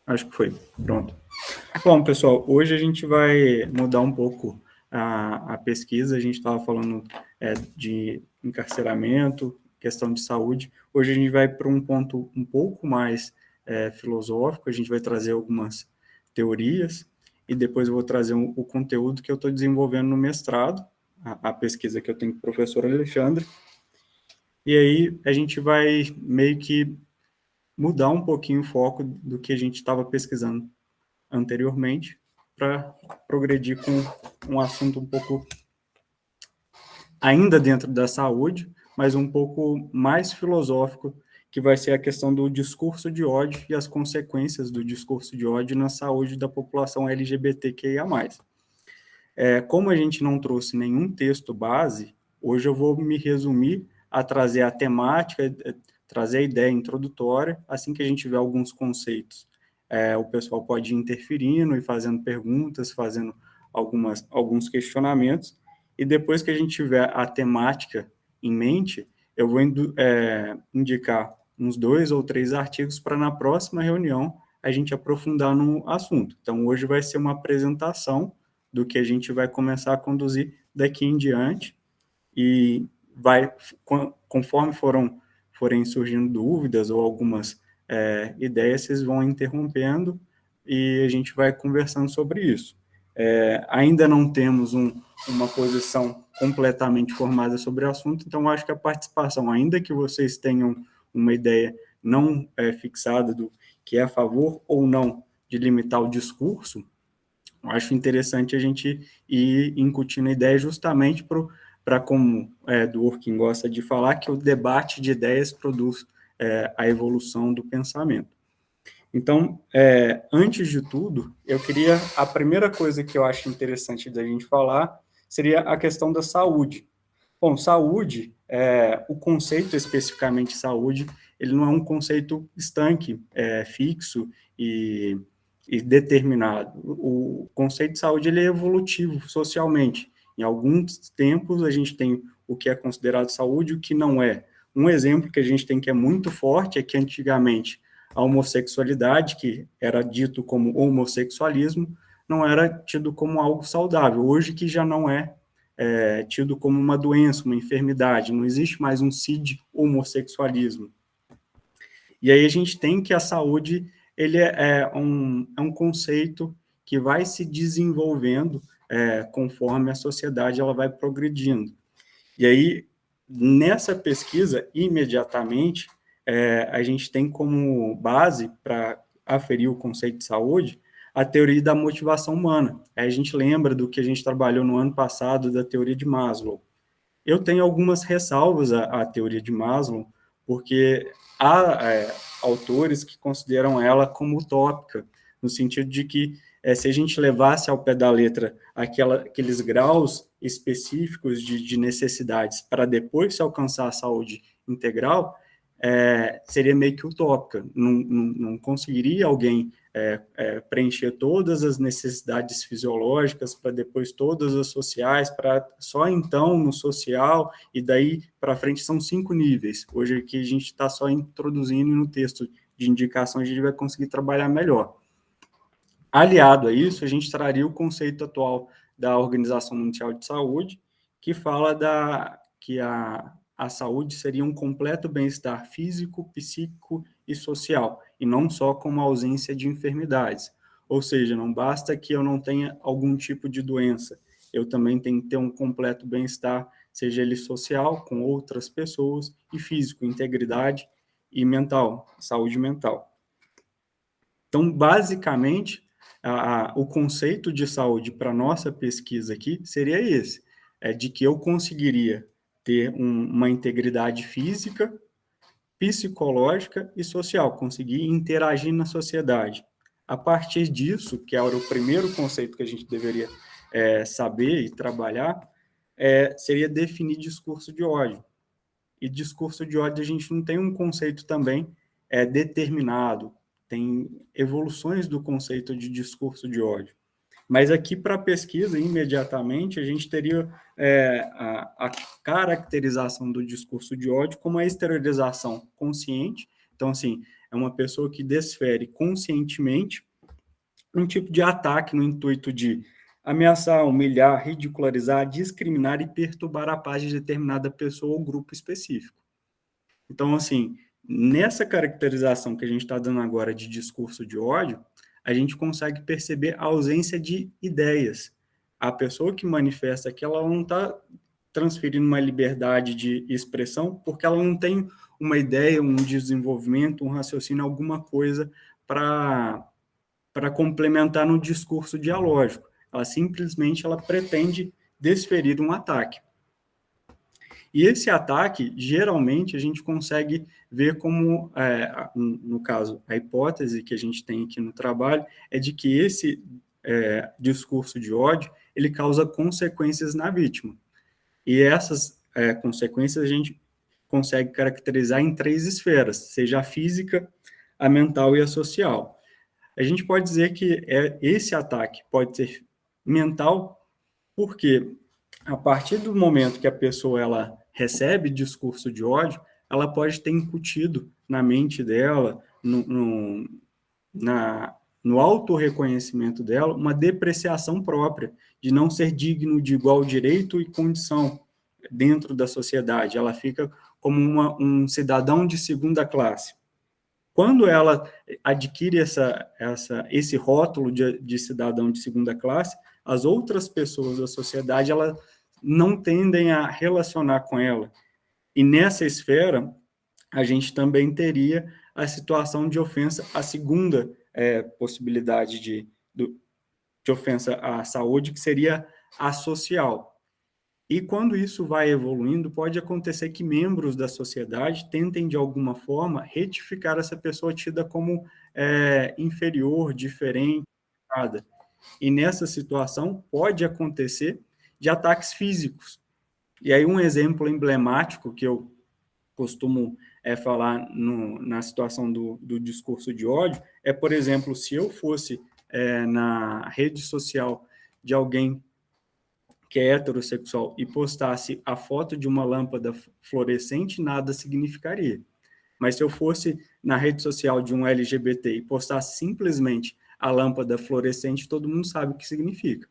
Acho que foi. Pronto. Bom, pessoal, hoje a gente vai mudar um pouco a pesquisa. A gente estava falando de encarceramento, questão de saúde. Hoje a gente vai para um ponto um pouco mais filosófico. A gente vai trazer algumas teorias e depois eu vou trazer o conteúdo que eu estou desenvolvendo no mestrado, a pesquisa que eu tenho com o professor Alexandre. E aí a gente vai meio que mudar um pouquinho o foco do que a gente estava pesquisando anteriormente para progredir com um assunto um pouco ainda dentro da saúde, mas um pouco mais filosófico, que vai ser a questão do discurso de ódio e as consequências do discurso de ódio na saúde da população LGBTQIA+. Como a gente não trouxe nenhum texto base, hoje eu vou me resumir a trazer a temática, trazer a ideia introdutória. Assim que a gente tiver alguns conceitos, o pessoal pode ir interferindo e fazendo perguntas, fazendo alguns questionamentos, e depois que a gente tiver a temática em mente, eu vou indicar uns 2 ou 3 artigos para na próxima reunião a gente aprofundar no assunto. Então, hoje vai ser uma apresentação do que a gente vai começar a conduzir daqui em diante, e vai, conforme forem surgindo dúvidas ou algumas ideias, vocês vão interrompendo e a gente vai conversando sobre isso. Ainda não temos uma posição completamente formada sobre o assunto, então acho que a participação, ainda que vocês tenham uma ideia não fixada do que é a favor ou não de limitar o discurso, acho interessante a gente ir incutindo a ideia justamente para, como Dworkin gosta de falar, que o debate de ideias produz a evolução do pensamento. Então, antes de tudo, a primeira coisa que eu acho interessante da gente falar seria a questão da saúde. Bom, saúde, o conceito especificamente de saúde, ele não é um conceito estanque, fixo e determinado. O conceito de saúde ele é evolutivo socialmente. Em alguns tempos, a gente tem o que é considerado saúde e o que não é. Um exemplo que a gente tem que é muito forte é que, antigamente, a homossexualidade, que era dito como homossexualismo, não era tido como algo saudável. Hoje que já não tido como uma doença, uma enfermidade, não existe mais um CID homossexualismo. E aí a gente tem que a saúde ele é um conceito que vai se desenvolvendo conforme a sociedade ela vai progredindo. E aí, nessa pesquisa, imediatamente, a gente tem como base para aferir o conceito de saúde a teoria da motivação humana. A gente lembra do que a gente trabalhou no ano passado da teoria de Maslow. Eu tenho algumas ressalvas à teoria de Maslow, porque há autores que consideram ela como utópica, no sentido de que se a gente levasse ao pé da letra aqueles graus específicos de necessidades para depois se alcançar a saúde integral, seria meio que utópica. Não conseguiria alguém preencher todas as necessidades fisiológicas, para depois todas as sociais, para só então no social, e daí para frente são 5 níveis. Hoje aqui a gente está só introduzindo, e no texto de indicação a gente vai conseguir trabalhar melhor. Aliado a isso, a gente traria o conceito atual da Organização Mundial de Saúde, que fala que a saúde seria um completo bem-estar físico, psíquico e social, e não só com uma ausência de enfermidades. Ou seja, não basta que eu não tenha algum tipo de doença, eu também tenho que ter um completo bem-estar, seja ele social, com outras pessoas, e físico, integridade e mental, saúde mental. Então, basicamente, o conceito de saúde para a nossa pesquisa aqui seria esse, de que eu conseguiria ter uma integridade física, psicológica e social, conseguir interagir na sociedade. A partir disso, que era o primeiro conceito que a gente deveria saber e trabalhar, seria definir discurso de ódio. E discurso de ódio a gente não tem um conceito também determinado, tem evoluções do conceito de discurso de ódio. Mas aqui, para a pesquisa, imediatamente, a gente teria a caracterização do discurso de ódio como a exteriorização consciente. Então, assim, é uma pessoa que desfere conscientemente um tipo de ataque no intuito de ameaçar, humilhar, ridicularizar, discriminar e perturbar a paz de determinada pessoa ou grupo específico. Então, assim, nessa caracterização que a gente está dando agora de discurso de ódio, a gente consegue perceber a ausência de ideias. A pessoa que manifesta que ela não está transferindo uma liberdade de expressão porque ela não tem uma ideia, um desenvolvimento, um raciocínio, alguma coisa para complementar no discurso dialógico. Ela simplesmente pretende desferir um ataque. E esse ataque, geralmente, a gente consegue ver como, no caso, a hipótese que a gente tem aqui no trabalho é de que esse discurso de ódio, ele causa consequências na vítima. E essas consequências a gente consegue caracterizar em 3 esferas, seja a física, a mental e a social. A gente pode dizer que esse ataque pode ser mental, porque a partir do momento que a pessoa ela recebe discurso de ódio, ela pode ter incutido na mente dela, no autorreconhecimento dela, uma depreciação própria, de não ser digno de igual direito e condição dentro da sociedade. Ela fica como um cidadão de segunda classe. Quando ela adquire esse rótulo de cidadão de segunda classe, as outras pessoas da sociedade ela não tendem a relacionar com ela. E nessa esfera, a gente também teria a situação de ofensa, a segunda possibilidade de ofensa à saúde, que seria a social. E quando isso vai evoluindo, pode acontecer que membros da sociedade tentem, de alguma forma, retificar essa pessoa tida como inferior, diferente, nada. E nessa situação pode acontecer de ataques físicos. E aí um exemplo emblemático que eu costumo falar na situação do discurso de ódio é, por exemplo, se eu fosse na rede social de alguém que é heterossexual e postasse a foto de uma lâmpada fluorescente, nada significaria. Mas se eu fosse na rede social de um LGBT e postasse simplesmente a lâmpada fluorescente, todo mundo sabe o que significa.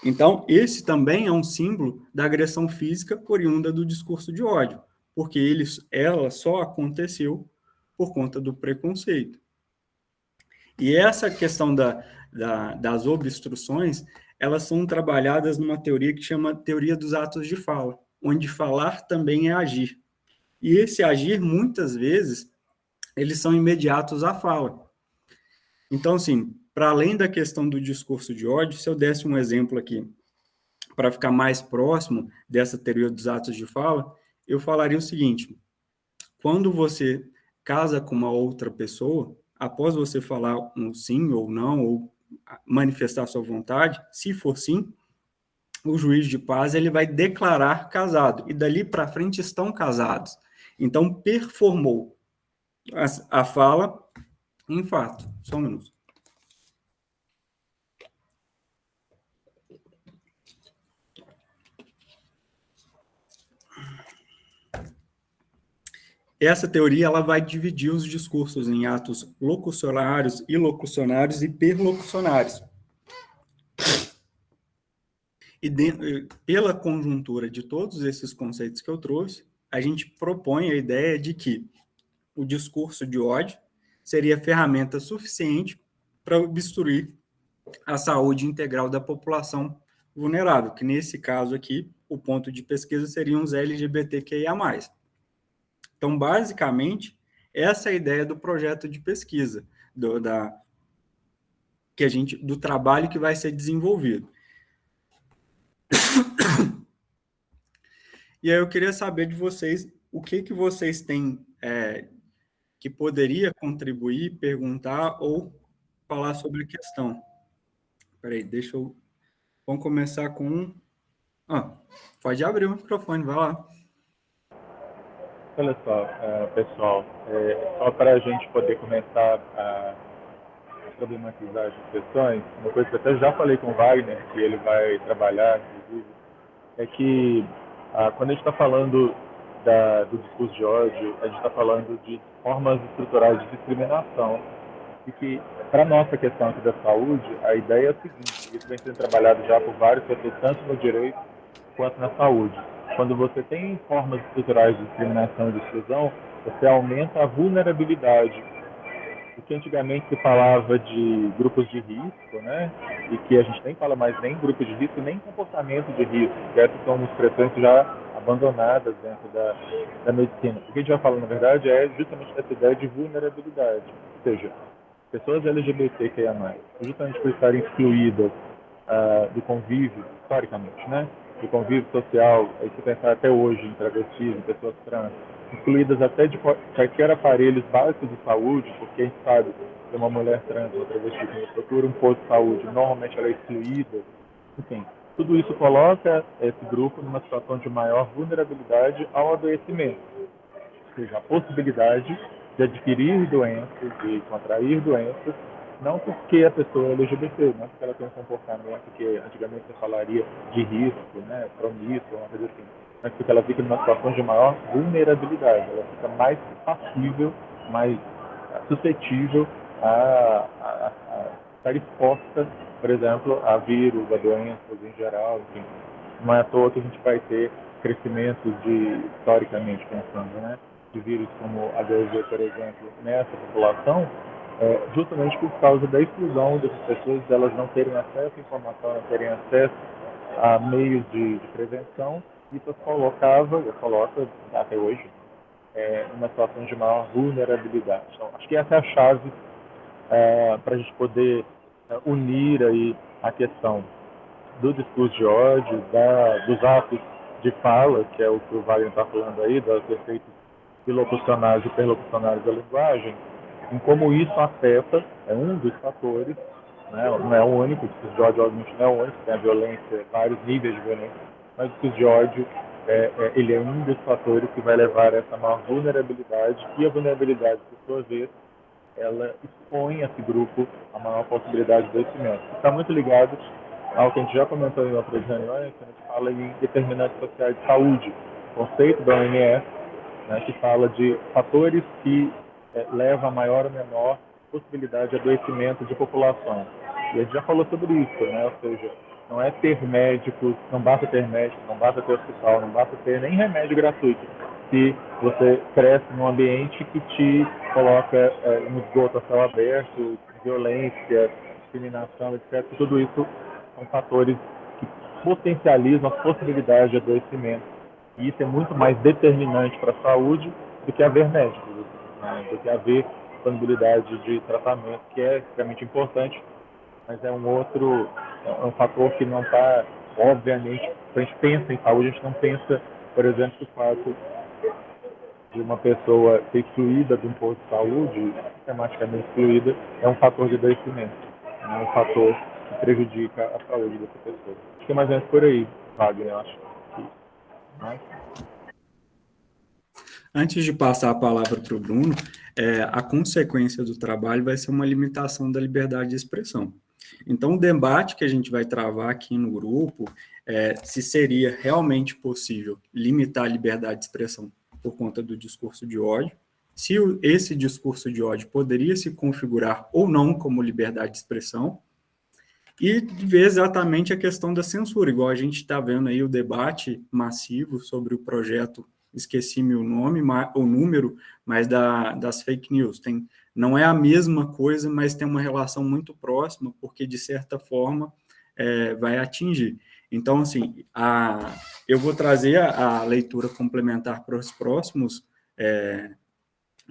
Então, esse também é um símbolo da agressão física oriunda do discurso de ódio, porque ela só aconteceu por conta do preconceito. E essa questão das obstruções, elas são trabalhadas numa teoria que chama teoria dos atos de fala, onde falar também é agir. E esse agir, muitas vezes, eles são imediatos à fala. Então, assim, para além da questão do discurso de ódio, se eu desse um exemplo aqui, para ficar mais próximo dessa teoria dos atos de fala, eu falaria o seguinte: quando você casa com uma outra pessoa, após você falar um sim ou não, ou manifestar sua vontade, se for sim, o juiz de paz ele vai declarar casado, e dali para frente estão casados. Então, performou a fala em fato. Só um minuto. Essa teoria ela vai dividir os discursos em atos locucionários, ilocucionários e perlocucionários. E pela conjuntura de todos esses conceitos que eu trouxe, a gente propõe a ideia de que o discurso de ódio seria ferramenta suficiente para obstruir a saúde integral da população vulnerável, que nesse caso aqui, o ponto de pesquisa seriam os LGBTQIA+. Então, basicamente, essa é a ideia do projeto de pesquisa, do trabalho que vai ser desenvolvido. E aí eu queria saber de vocês o que vocês têm que poderia contribuir, perguntar ou falar sobre a questão. Peraí, vamos começar com... pode abrir o microfone, vai lá. Olha só, pessoal, só para a gente poder começar a problematizar as questões, uma coisa que eu até já falei com o Wagner, que ele vai trabalhar, inclusive, é que quando a gente está falando do discurso de ódio, a gente está falando de formas estruturais de discriminação e que, para a nossa questão aqui da saúde, a ideia é a seguinte: isso vem sendo trabalhado já por vários setores, tanto no direito quanto na saúde. Quando você tem formas estruturais de discriminação e de exclusão, você aumenta a vulnerabilidade. O que antigamente se falava de grupos de risco, né? E que a gente nem fala mais nem grupo de risco, nem comportamento de risco, que essas são expressões já abandonadas dentro da medicina. O que a gente vai falar, na verdade, é justamente essa ideia de vulnerabilidade. Ou seja, pessoas LGBTQIA+, justamente por estarem excluídas do convívio, historicamente, né? Do convívio social, aí se pensar até hoje em travestis, em pessoas trans, incluídas até de qualquer aparelhos básicos de saúde, porque a gente sabe que uma mulher trans, uma travesti, quando procura um posto de saúde, normalmente ela é excluída. Enfim, tudo isso coloca esse grupo numa situação de maior vulnerabilidade ao adoecimento, ou seja, a possibilidade de adquirir doenças, de contrair doenças, não porque a pessoa é LGBT, não porque ela tem um comportamento que antigamente você falaria de risco, né, promíscuo, uma coisa assim, mas porque ela fica numa situação de maior vulnerabilidade, ela fica mais passível, mais suscetível a estar exposta, por exemplo, a vírus, a doenças em geral, enfim. Não é à toa que a gente vai ter crescimentos historicamente pensando, né, de vírus como HIV, por exemplo, nessa população, justamente por causa da exclusão dessas pessoas, delas não terem acesso à informação, não terem acesso a meios de prevenção, isso as colocava, coloca até hoje, numa situação de maior vulnerabilidade. Então, acho que essa é a chave para a gente poder unir aí a questão do discurso de ódio, dos atos de fala, que é o que o Wagner está falando aí, dos efeitos bilocucionários e perlocucionários da linguagem, em como isso afeta, é um dos fatores, né, não é o único, o discurso de ódio obviamente não é o único, tem a violência, vários níveis de violência, mas o discurso de ódio ele é um dos fatores que vai levar a essa maior vulnerabilidade, e a vulnerabilidade, por sua vez, ela expõe esse grupo a maior possibilidade de adoecimento. Está muito ligado ao que a gente já comentou em outras reuniões, que a gente fala em determinantes sociais de saúde, conceito da OMS, né, que fala de fatores que levam a maior ou menor possibilidade de adoecimento de populações. E a gente já falou sobre isso, né? Ou seja, não é ter médicos, não basta ter médico, não basta ter hospital, não basta ter nem remédio gratuito. Se você cresce num ambiente que te coloca no esgoto a céu aberto, violência, discriminação, etc., tudo isso são fatores que potencializam a possibilidade de adoecimento. E isso é muito mais determinante para a saúde do que haver médicos, né? Do que haver disponibilidade de tratamento, que é extremamente importante, mas é um fator que não está, obviamente, quando a gente pensa em saúde, a gente não pensa, por exemplo, o fato de uma pessoa ser excluída de um posto de saúde, sistematicamente excluída, é um fator de adoecimento, é um fator que prejudica a saúde dessa pessoa. Acho que é mais ou menos por aí, Wagner, eu acho que, né? Antes de passar a palavra para o Bruno, a consequência do trabalho vai ser uma limitação da liberdade de expressão. Então, o debate que a gente vai travar aqui no grupo é se seria realmente possível limitar a liberdade de expressão por conta do discurso de ódio, se esse discurso de ódio poderia se configurar ou não como liberdade de expressão, e ver exatamente a questão da censura, igual a gente está vendo aí o debate massivo sobre o projeto, esqueci-me o nome, o número, mas das fake news. Não é a mesma coisa, mas tem uma relação muito próxima, porque de certa forma vai atingir. Então, assim, eu vou trazer a leitura complementar para os próximos,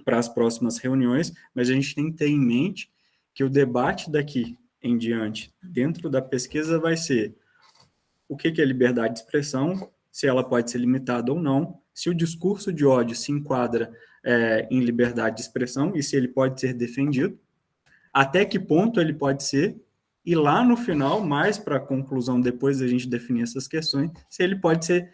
para as próximas reuniões, mas a gente tem que ter em mente que o debate daqui em diante, dentro da pesquisa, vai ser o que é liberdade de expressão, se ela pode ser limitada ou não, se o discurso de ódio se enquadra em liberdade de expressão e se ele pode ser defendido, até que ponto ele pode ser, e lá no final, mais para a conclusão, depois da gente definir essas questões, se ele pode ser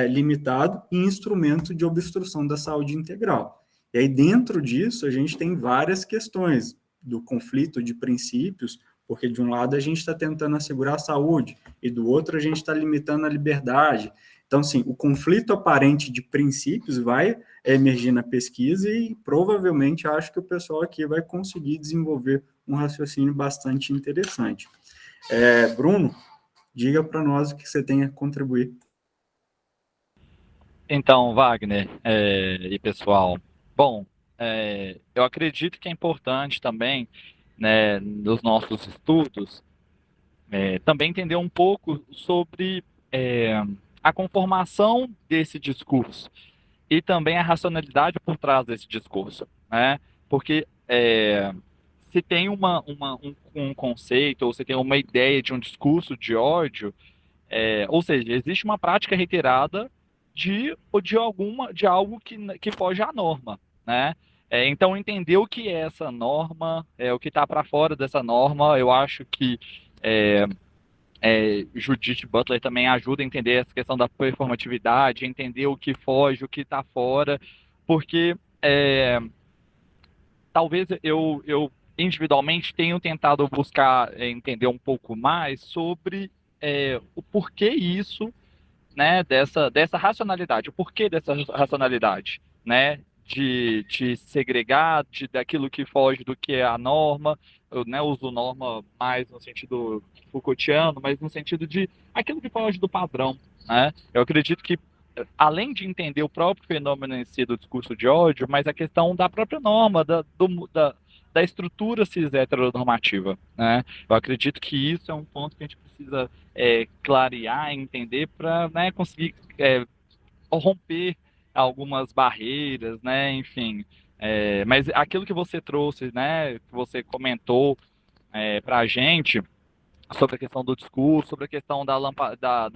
limitado em instrumento de obstrução da saúde integral. E aí, dentro disso, a gente tem várias questões do conflito de princípios, porque de um lado a gente está tentando assegurar a saúde, e do outro a gente está limitando a liberdade. Então, assim, o conflito aparente de princípios vai emergir na pesquisa e provavelmente acho que o pessoal aqui vai conseguir desenvolver um raciocínio bastante interessante. Bruno, diga para nós o que você tem a contribuir. Então, Wagner e pessoal, bom, eu acredito que é importante também, né, nos nossos estudos, também entender um pouco sobre a conformação desse discurso e também a racionalidade por trás desse discurso, né? Porque se tem um conceito ou se tem uma ideia de um discurso de ódio, ou seja, existe uma prática reiterada de algo que foge à norma, né? Então, entender o que é essa norma, o que está para fora dessa norma, eu acho que Judith Butler também ajuda a entender essa questão da performatividade, entender o que foge, o que está fora, porque talvez eu individualmente tenho tentado buscar entender um pouco mais sobre o porquê isso, né, dessa racionalidade, o porquê dessa racionalidade, né, de segregar daquilo que foge do que é a norma. Eu, né, uso norma mais no sentido Foucaultiano, mas no sentido de aquilo que foge do padrão, né? Eu acredito que, além de entender o próprio fenômeno em si do discurso de ódio, mas a questão da própria norma, da estrutura cis heteronormativa, né? Eu acredito que isso é um ponto que a gente precisa clarear, entender para, né, conseguir romper algumas barreiras, né? Enfim, mas aquilo que você trouxe, né, que você comentou para a gente sobre a questão do discurso, sobre a questão da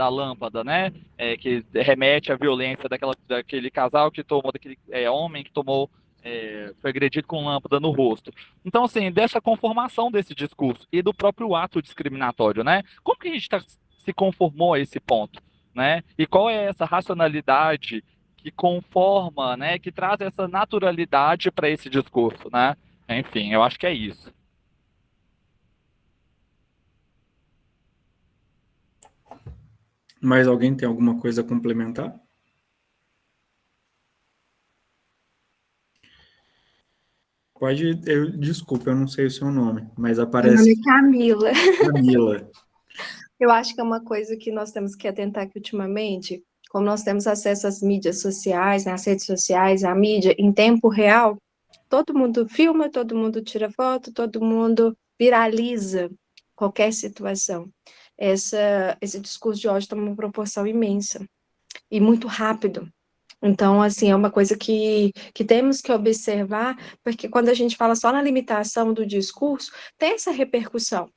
lâmpada, né? Que remete à violência daquele casal que tomou, daquele homem que tomou, foi agredido com lâmpada no rosto. Então, assim, dessa conformação desse discurso e do próprio ato discriminatório, né? Como que a gente se conformou a esse ponto, né? E qual é essa racionalidade que conforma, né? Que traz essa naturalidade para esse discurso, né? Enfim, eu acho que é isso. Mais alguém tem alguma coisa a complementar? Pode, desculpa, eu não sei o seu nome, mas Meu aparece nome é Camila. Camila. Eu acho que é uma coisa que nós temos que atentar aqui ultimamente, como nós temos acesso às mídias sociais, nas redes sociais, à mídia em tempo real, todo mundo filma, todo mundo tira foto, todo mundo viraliza qualquer situação. Esse discurso de ódio toma uma proporção imensa e muito rápido. Então, assim, é uma coisa que temos que observar, porque quando a gente fala só na limitação do discurso, tem essa repercussão.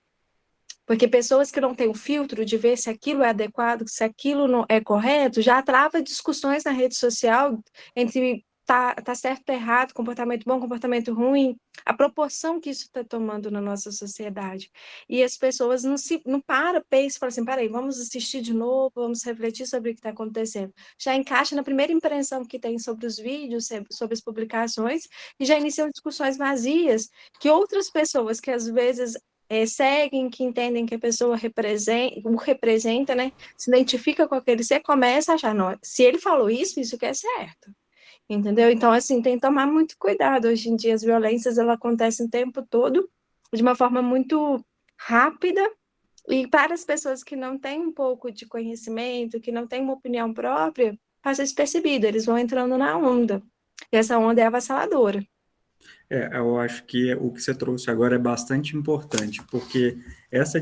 Porque pessoas que não têm o filtro de ver se aquilo é adequado, se aquilo não é correto, já trava discussões na rede social entre tá certo, tá errado, comportamento bom, comportamento ruim, a proporção que isso está tomando na nossa sociedade. E as pessoas não param, pensam e falam assim, peraí, vamos assistir de novo, vamos refletir sobre o que está acontecendo. Já encaixa na primeira impressão que tem sobre os vídeos, sobre as publicações, e já iniciam discussões vazias, que outras pessoas que às vezes seguem, que entendem que a pessoa o representa, né? Se identifica com aquele ser, começa a achar, não, se ele falou isso que é certo, entendeu? Então, assim, tem que tomar muito cuidado. Hoje em dia, as violências, elas acontecem o tempo todo, de uma forma muito rápida, e para as pessoas que não têm um pouco de conhecimento, que não têm uma opinião própria, passa despercebido, eles vão entrando na onda, e essa onda é avassaladora. Eu acho que o que você trouxe agora é bastante importante, porque essa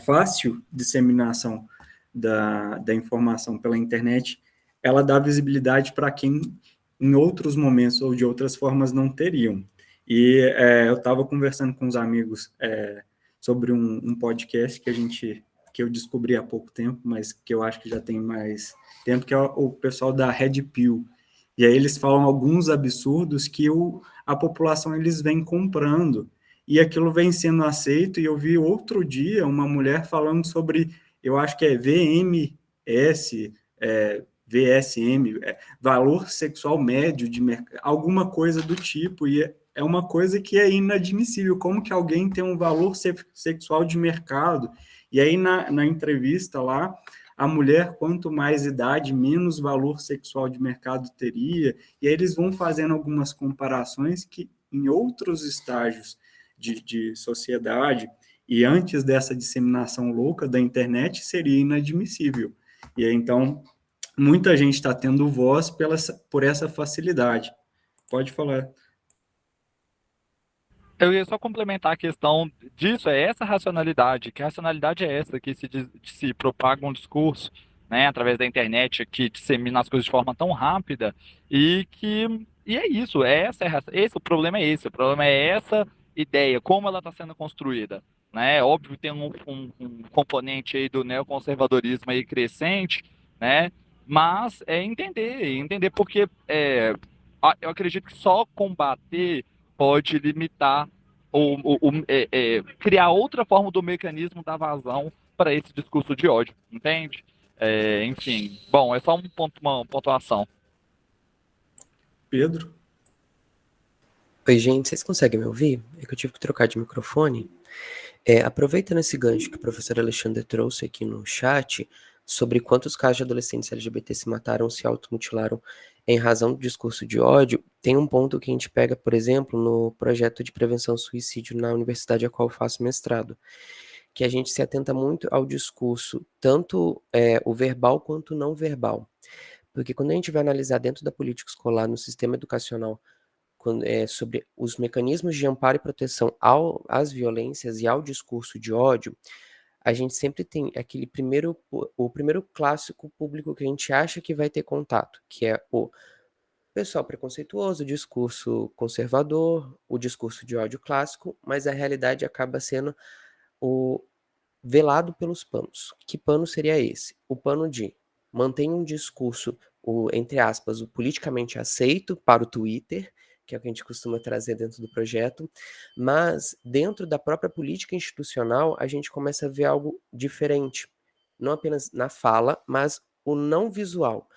fácil disseminação da informação pela internet, ela dá visibilidade para quem em outros momentos ou de outras formas não teriam. E eu estava conversando com os amigos sobre um podcast que eu descobri há pouco tempo, mas que eu acho que já tem mais tempo, que é o pessoal da Red Pill. E aí eles falam alguns absurdos que a população eles vem comprando, e aquilo vem sendo aceito, e eu vi outro dia uma mulher falando sobre, eu acho que é VMS, VSM, valor sexual médio de mercado, alguma coisa do tipo, e é uma coisa que é inadmissível, como que alguém tem um valor sexual de mercado, e aí na entrevista lá, a mulher, quanto mais idade, menos valor sexual de mercado teria, e aí eles vão fazendo algumas comparações que em outros estágios de sociedade e antes dessa disseminação louca da internet seria inadmissível. E aí, então, muita gente está tendo voz por essa facilidade. Pode falar. Eu ia só complementar a questão disso, é essa racionalidade, que racionalidade é essa que se propaga um discurso, né, através da internet, que dissemina as coisas de forma tão rápida, e é isso, o problema é esse, o problema é essa ideia, como ela está sendo construída, né, óbvio que tem um componente aí do neoconservadorismo aí crescente, né, mas é entender porque eu acredito que só combater pode limitar criar outra forma do mecanismo da vazão para esse discurso de ódio, entende? Enfim, bom, é só uma pontuação. Pedro? Oi, gente, vocês conseguem me ouvir? É que eu tive que trocar de microfone. Aproveitando esse gancho que o professor Alexandre trouxe aqui no chat, sobre quantos casos de adolescentes LGBT se mataram, se automutilaram em razão do discurso de ódio, tem um ponto que a gente pega, por exemplo, no projeto de prevenção ao suicídio na universidade a qual eu faço mestrado, que a gente se atenta muito ao discurso, tanto o verbal quanto o não verbal. Porque quando a gente vai analisar dentro da política escolar, no sistema educacional, sobre os mecanismos de amparo e proteção às violências e ao discurso de ódio, a gente sempre tem o primeiro clássico público que a gente acha que vai ter contato, que é o pessoal preconceituoso, o discurso conservador, o discurso de ódio clássico, mas a realidade acaba sendo o velado pelos panos. Que pano seria esse? O pano de mantém um discurso, entre aspas, o politicamente aceito para o Twitter, que é o que a gente costuma trazer dentro do projeto, mas dentro da própria política institucional, a gente começa a ver algo diferente, não apenas na fala, mas o não visual.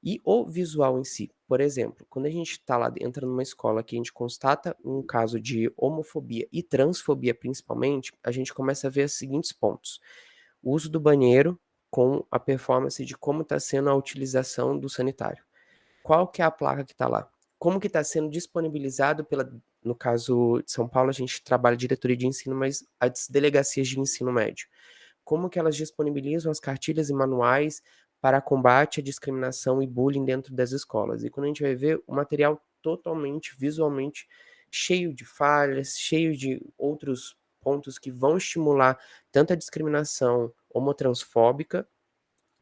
E o visual em si, por exemplo, quando a gente está lá, entra numa escola que a gente constata um caso de homofobia e transfobia principalmente, a gente começa a ver os seguintes pontos. O uso do banheiro com a performance de como está sendo a utilização do sanitário. Qual que é a placa que está lá? Como que está sendo disponibilizado no caso de São Paulo, a gente trabalha diretoria de ensino, mas as delegacias de ensino médio. Como que elas disponibilizam as cartilhas e manuais para combate à discriminação e bullying dentro das escolas. E quando a gente vai ver o material totalmente, visualmente, cheio de falhas, cheio de outros pontos que vão estimular tanto a discriminação homotransfóbica,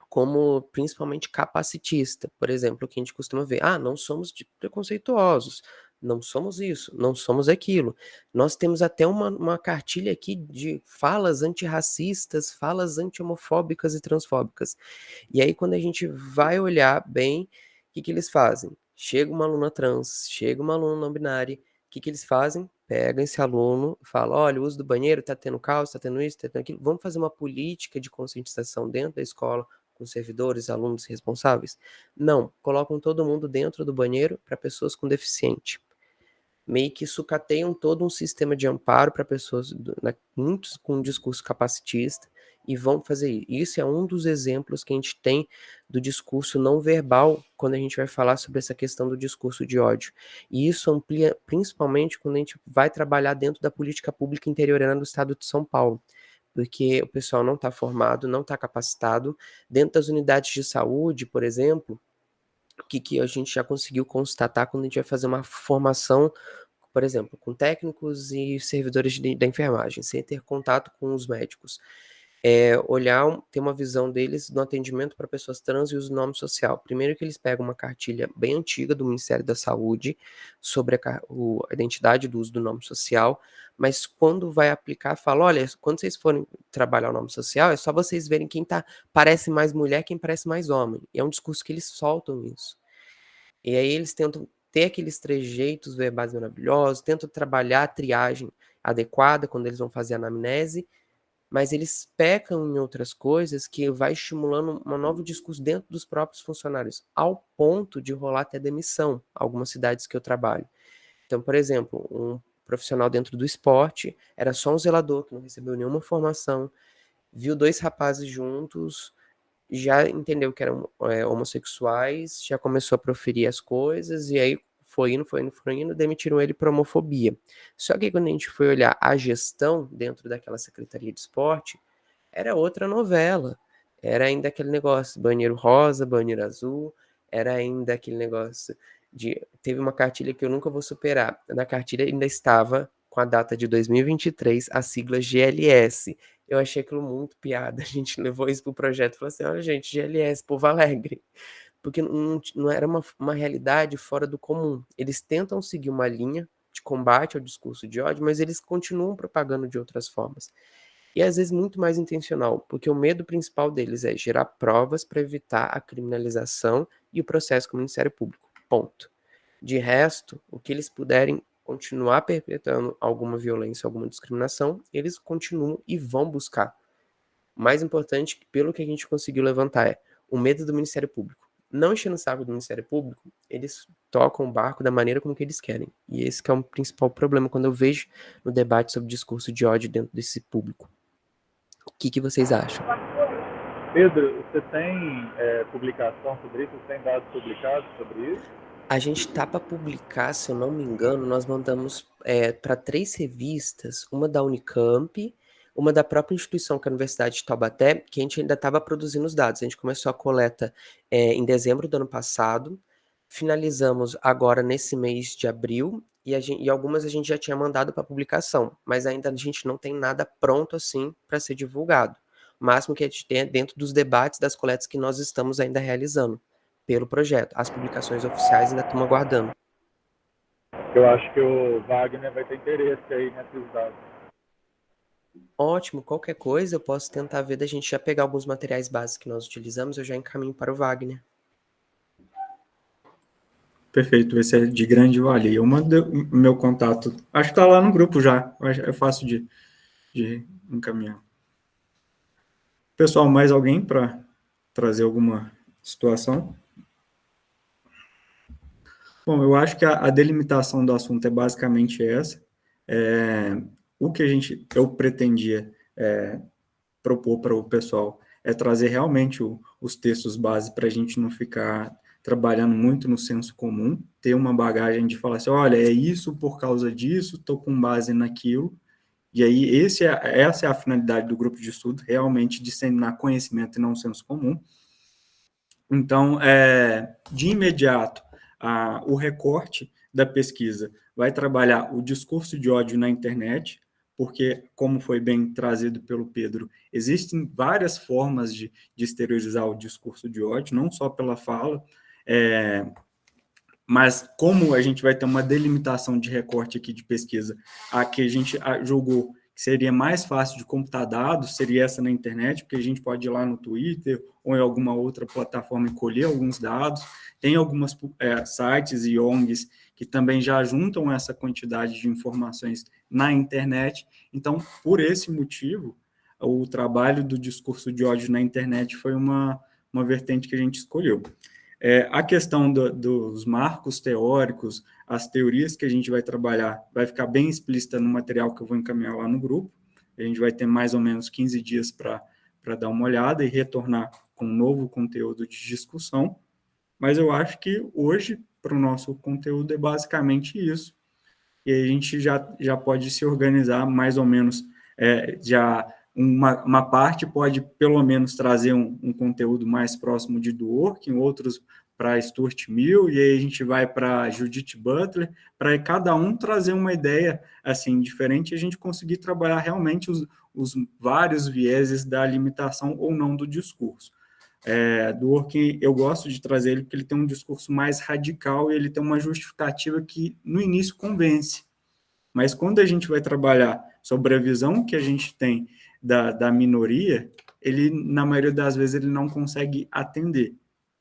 como principalmente capacitista. Por exemplo, o que a gente costuma ver, não somos preconceituosos, não somos isso, não somos aquilo. Nós temos até uma cartilha aqui de falas antirracistas, falas anti-homofóbicas e transfóbicas. E aí, quando a gente vai olhar bem, o que eles fazem? Chega uma aluna trans, chega uma aluna não binária, o que eles fazem? Pega esse aluno e fala, olha, o uso do banheiro está tendo caos, está tendo isso, está tendo aquilo, vamos fazer uma política de conscientização dentro da escola, com servidores, alunos responsáveis? Não, colocam todo mundo dentro do banheiro para pessoas com deficiente. Meio que sucateiam todo um sistema de amparo para pessoas muitos com um discurso capacitista e vão fazer isso. Isso é um dos exemplos que a gente tem do discurso não verbal quando a gente vai falar sobre essa questão do discurso de ódio. E isso amplia principalmente quando a gente vai trabalhar dentro da política pública interiorana do estado de São Paulo, porque o pessoal não está formado, não está capacitado. Dentro das unidades de saúde, por exemplo, o que a gente já conseguiu constatar quando a gente vai fazer uma formação, por exemplo, com técnicos e servidores da enfermagem, sem ter contato com os médicos. Ter uma visão deles no atendimento para pessoas trans e uso do nome social. Primeiro que eles pegam uma cartilha bem antiga do Ministério da Saúde sobre a identidade do uso do nome social, mas quando vai aplicar, fala, olha, quando vocês forem trabalhar o nome social, é só vocês verem quem parece mais mulher, quem parece mais homem. E é um discurso que eles soltam isso. E aí eles tentam ter aqueles trejeitos verbais maravilhosos, tentam trabalhar a triagem adequada quando eles vão fazer a anamnese, mas eles pecam em outras coisas que vai estimulando um novo discurso dentro dos próprios funcionários, ao ponto de rolar até demissão, algumas cidades que eu trabalho. Então, por exemplo, um profissional dentro do esporte, era só um zelador que não recebeu nenhuma formação, viu 2 rapazes juntos, já entendeu que eram homossexuais, já começou a proferir as coisas, e aí foi indo, demitiram ele por homofobia. Só que quando a gente foi olhar a gestão dentro daquela Secretaria de Esporte, era outra novela. Era ainda aquele negócio, banheiro rosa, banheiro azul, era ainda aquele negócio de... Teve uma cartilha que eu nunca vou superar. Na cartilha ainda estava, com a data de 2023, a sigla GLS. Eu achei aquilo muito piada. A gente levou isso pro projeto e falou assim, olha gente, GLS, Povo Alegre. Porque não era uma realidade fora do comum. Eles tentam seguir uma linha de combate ao discurso de ódio, mas eles continuam propagando de outras formas. E às vezes muito mais intencional, porque o medo principal deles é gerar provas para evitar a criminalização e o processo com o Ministério Público. Ponto. De resto, o que eles puderem continuar perpetrando alguma violência, alguma discriminação, eles continuam e vão buscar. O mais importante, pelo que a gente conseguiu levantar, é o medo do Ministério Público. Não enchendo o saco do Ministério Público, eles tocam o barco da maneira como que eles querem. E esse que é o principal problema quando eu vejo no debate sobre discurso de ódio dentro desse público. O que vocês acham? Pedro, você tem publicação sobre isso? Você tem dados publicados sobre isso? A gente tá para publicar, se eu não me engano, nós mandamos para 3 revistas, uma da Unicamp, uma da própria instituição, que é a Universidade de Taubaté, que a gente ainda estava produzindo os dados. A gente começou a coleta em dezembro do ano passado, finalizamos agora nesse mês de abril, e algumas a gente já tinha mandado para publicação, mas ainda a gente não tem nada pronto assim para ser divulgado. O máximo que a gente tem é dentro dos debates das coletas que nós estamos ainda realizando pelo projeto. As publicações oficiais ainda estamos aguardando. Eu acho que o Wagner vai ter interesse aí nesses dados. Ótimo, qualquer coisa eu posso tentar ver da gente já pegar alguns materiais básicos que nós utilizamos, eu já encaminho para o Wagner. Perfeito, vai ser de grande valia. Eu mando o meu contato, acho que está lá no grupo já, é fácil de encaminhar. Pessoal, mais alguém para trazer alguma situação? Bom, eu acho que a delimitação do assunto é basicamente essa. O que eu pretendia propor para o pessoal é trazer realmente os textos base para a gente não ficar trabalhando muito no senso comum, ter uma bagagem de falar assim, olha, é isso por causa disso, estou com base naquilo, e aí essa é a finalidade do grupo de estudo, realmente disseminar conhecimento e não senso comum. Então, de imediato, o recorte da pesquisa vai trabalhar o discurso de ódio na internet, porque, como foi bem trazido pelo Pedro, existem várias formas de exteriorizar o discurso de ódio, não só pela fala, mas como a gente vai ter uma delimitação de recorte aqui de pesquisa, a que a gente julgou que seria mais fácil de computar dados, seria essa na internet, porque a gente pode ir lá no Twitter ou em alguma outra plataforma e colher alguns dados. Tem algumas sites e ONGs que também já juntam essa quantidade de informações na internet. Então, por esse motivo, o trabalho do discurso de ódio na internet foi uma vertente que a gente escolheu. A questão dos marcos teóricos, as teorias que a gente vai trabalhar, vai ficar bem explícita no material que eu vou encaminhar lá no grupo. A gente vai ter mais ou menos 15 dias para dar uma olhada e retornar com um novo conteúdo de discussão. Mas eu acho que hoje, para o nosso conteúdo, é basicamente isso. E aí a gente já pode se organizar mais ou menos, já uma parte pode pelo menos trazer um conteúdo mais próximo de Dworkin, outros para Stuart Mill, e aí a gente vai para Judith Butler, para cada um trazer uma ideia assim diferente e a gente conseguir trabalhar realmente os vários vieses da limitação ou não do discurso. Dworkin, eu gosto de trazer ele porque ele tem um discurso mais radical e ele tem uma justificativa que no início convence, mas quando a gente vai trabalhar sobre a visão que a gente tem da minoria, ele, na maioria das vezes, ele não consegue atender.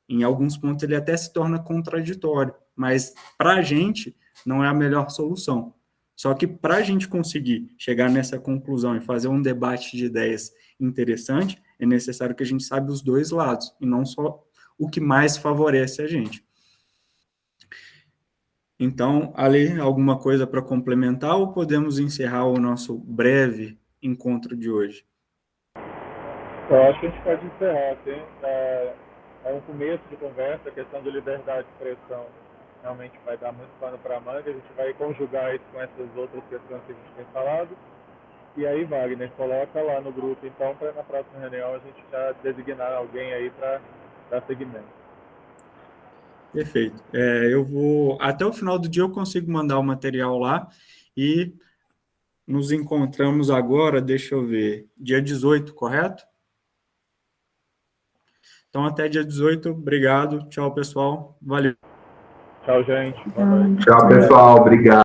Em alguns pontos, ele até se torna contraditório, mas para a gente não é a melhor solução. Só que para a gente conseguir chegar nessa conclusão e fazer um debate de ideias interessante, é necessário que a gente saiba os dois lados, e não só o que mais favorece a gente. Então, Ale, alguma coisa para complementar ou podemos encerrar o nosso breve encontro de hoje? Eu acho que a gente pode encerrar, assim, é um começo de conversa, a questão de liberdade de expressão realmente vai dar muito pano para manga, a gente vai conjugar isso com essas outras questões que a gente tem falado, e aí, Wagner, coloca lá no grupo, então, para na próxima reunião a gente já designar alguém aí para dar seguimento. Perfeito. Eu vou, até o final do dia eu consigo mandar o material lá e nos encontramos agora, deixa eu ver, dia 18, correto? Então, até dia 18, obrigado, tchau, pessoal, valeu. Tchau, gente. Boa noite. Tchau, pessoal. Obrigado.